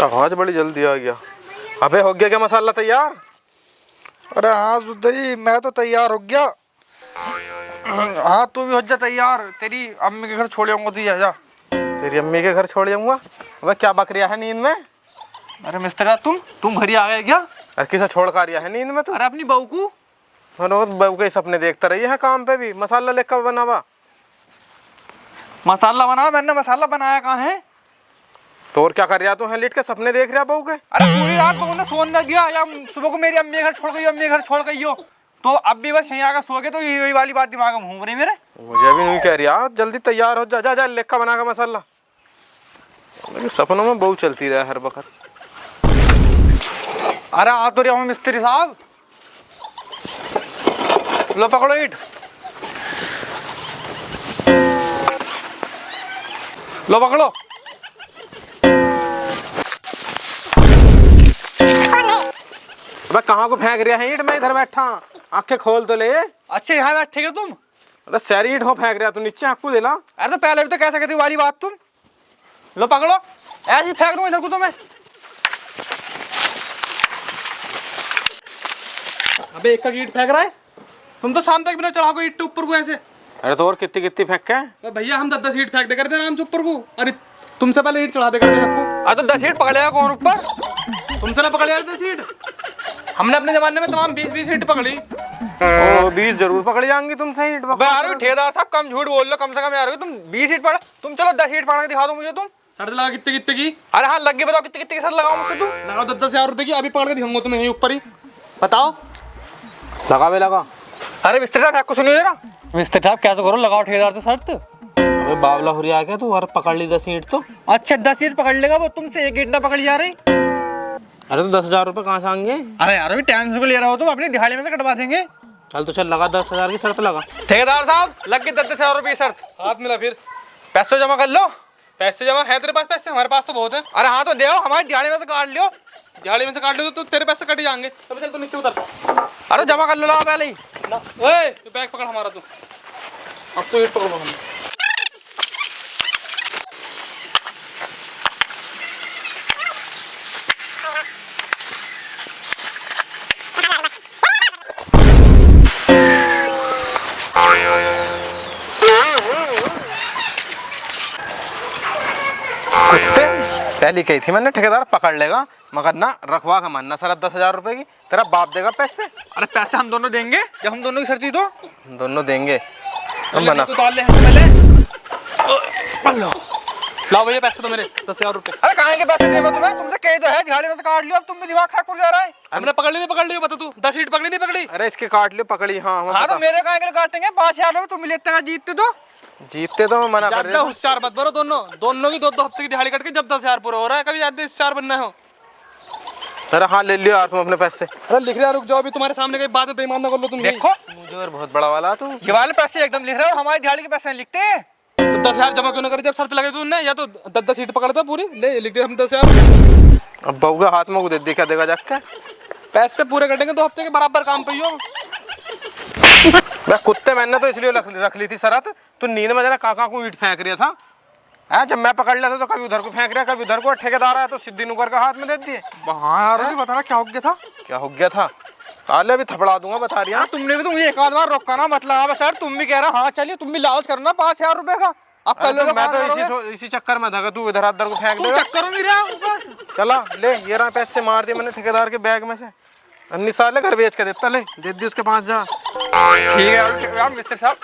आवाज बड़ी जल्दी आ गया। अबे हो गया क्या मसाला तैयार? अरे हाँ सुधरी, मैं तो तैयार हो गया। हाँ तू भी हो जा तैयार, तेरी अम्मी के घर छोड़ आऊंगा, तू जा। तेरी अम्मी के घर छोड़ जाऊंगा? अबे क्या बकरिया है नींद में? अरे मिस्टर तुम घर ही आ गए क्या? अरे किसे छोड़ कर रिया है नींद में तू? अरे अपनी बहू को। बहू के सपने देखता रही है काम पे भी। मसाला लेकर बनावा। मसाला बना? मैंने मसाला बनाया कहाँ है? तो और क्या कर रहा तू है लेट के सपने देख रहा बहू के? अरे पूरी रात बहू ने सोने न दिया, या सुबह को मेरी अम्मी के घर छोड़ गई, अम्मी के घर छोड़ गई हो, तो अब भी बस यहीं आकर सो गए, तो यही वाली बात दिमाग में घूम रही मेरे। मुझे भी नहीं कह रही जल्दी तैयार हो जा। जा जा लेकर बना का मसाला। मेरे सपनों में बहू चलती रहा हर वक्त। अरे आ तो रहा हूँ मिस्त्री साहब। लो पकड़ो ईट, लो पकड़ो। अबे कहाँ को फेंक रहा है ईंट? मैं इधर बैठा, आंखें खोल तो ले। अच्छा यहाँ बैठे हो तुम? अरे सारी ईंट हो फेंक रहा तू नीचे, आंखों दिला। अरे तो पहले भी तो कह सकते थी वाली बात तुम। लो पकड़ो, ऐसे ही फेंक दूं इधर को तो मैं। अबे एक का ईंट फेंक रहा है? तुम तो शाम तक बिना चढ़ाओ ईंट ऊपर को ऐसे। अरे तो और कितनी कितनी फेंके? तो भैया हम 10-10 ईंट फेंक दे करते आराम से ऊपर को। अरे तुमसे पहले ईंट चढ़ा दे करते सबको। अरे तो 10 ईंट पकड़ेगा कौन ऊपर? तुमसे ना पकड़े यार 10 ईंट। हमने अपने जमाने में तमाम 20-20 ईंट पकड़ी। ओ 20 जरूर पकड़ जाएंगी तुमसे ईंट। यार ठेकेदार साहब कम झूठ बोल लो, कम से कम यार तुम 20 ईंट पकड़, तुम चलो 10 ईंट पकड़ के दिखा दो मुझे तुम। शर्त लगा कितने कितने की? अरे हाँ लग गई, बताओ कितने कितने की शर्त लगाओ मुझसे तुम। लगाओ 10-10 हजार रुपए की, अभी पकड़ के दिखाऊंगा तुम्हें यहीं ऊपर ही। बताओ। लगा बे लगा। अरे मिस्टर साहब आपको सुनिए जरा। मिस्टर साहब क्या तो करो, लगाओ ठेकेदार से शर्त। अबे बावला हो रहा है तू? और पकड़ ली 10 ईंट तो। अच्छा 10 ईंट पकड़ लेगा वो, तुमसे एक ईंट ना पकड़ी जा रही। अरे तो 10,000 रुपये कहाँ से आएंगे? अरे यार अभी टाइम से ले रहा हो तुम, अपनी दिहाड़ी में से कटवा देंगे। चल तो चल लगा 10,000 की शर्त लगा। ठेकेदार साहब लग गई 10,000 रुपये शर्त। हाथ मिला फिर। पैसे जमा कर लो। पैसे जमा है तेरे पास? पैसे हमारे पास तो बहुत है। अरे हाँ तो दे, हमारी दिहाड़ी में से काट लियो। झाड़ी में से काट लो तो तेरे पैसे कट जाएंगे। तब चल तू नीचे उतर। अरे जमा कर लो लाओ पहले ही। ओए तू बैग पकड़ हमारा तू। अब तो ईंट पकड़ो हम। पहली कही थी मैंने ठेकेदार पकड़ लेगा, मगर ना रखवा का मानना सर 10,000 रुपए की। तेरा बाप देगा पैसे। अरे पैसे हम दोनों देंगे, जब हम दोनों की शर्त थी तो। हम दोनों देंगे। हम बना तू डाल ले पहले। लाओ भैया पैसे तो मेरे 10,000 रुपए। अरे कहाँ के पैसे देगा तुम्हें? तुमसे कही तो है दिहाड़ी में से काट लियो, अब तुम भी दिमाग खराब कर जा रहा है। हमने पकड़ ली नहीं पकड़ ली बता तू। 10 ईंट पकड़ी नहीं पकड़ी? अरे इसके काट लियो, पकड़ी। हाँ हाँ तो मेरे कहाँ के लिए काटेंगे? 5,000 रुपये तुम लेते जीतते तो। जीतते तो मैं मना कर ज्यादा होशियार मत बनो दोनों की 2-2 हफ्ते की दिहाड़ी कट के जब 10,000 पूरा हो रहा है, कभी ज्यादा होशियार बनना हो। अरे हाँ ले लियो यार तुम अपने पैसे। अरे लिख रहा रुक जाओ, अभी तुम्हारे सामने कहीं बात बेईमान ना कर लो तुम। देखो मुझे और बहुत बड़ा वाला तू। ये वाले पैसे एकदम लिख रहे हो, हमारी दिहाड़ी के पैसे नहीं लिखते। तो 10,000 जमा क्यों ना करे जब शर्त लगे तुमने? या तो 10-10 सीट पकड़ता पूरी ले लिख दे हम 10,000। अब बहू के हाथ में दे दे क्या देगा जाके? पैसे पूरे कटेंगे 2 हफ्ते के बराबर काम पे हो। मैं कुत्ते मैंने तो इसलिए रख ली थी शरत। तू नींद में जरा काका को ईंट फेंक रहा था है, जब मैं पकड़ लिया था तो कभी उधर को फेंक रहा कभी उधर को। ठेकेदार आया तो सिद्धि नुकर का हाथ में दे दिए। हाँ यार बताना क्या हो गया था? क्या हो गया था? काले भी थपड़ा दूंगा बता रही है। तुमने भी तो मुझे एक आध बार रोका ना, मतलब सर तुम भी कह रहे हाँ चलिए तुम भी लालच करना 5,000 रुपए का। अब कल तो मैं तो इसी चक्कर में था तू इधर उधर को फेंक दे। चक्कर में रहा बस। चला ले ये रहा पैसे मार दिए मैंने ठेकेदार के बैग में से। अन्नी साले घर बेच के देता ले दे दी उसके 5,000। ठीक है यार मिस्टर साहब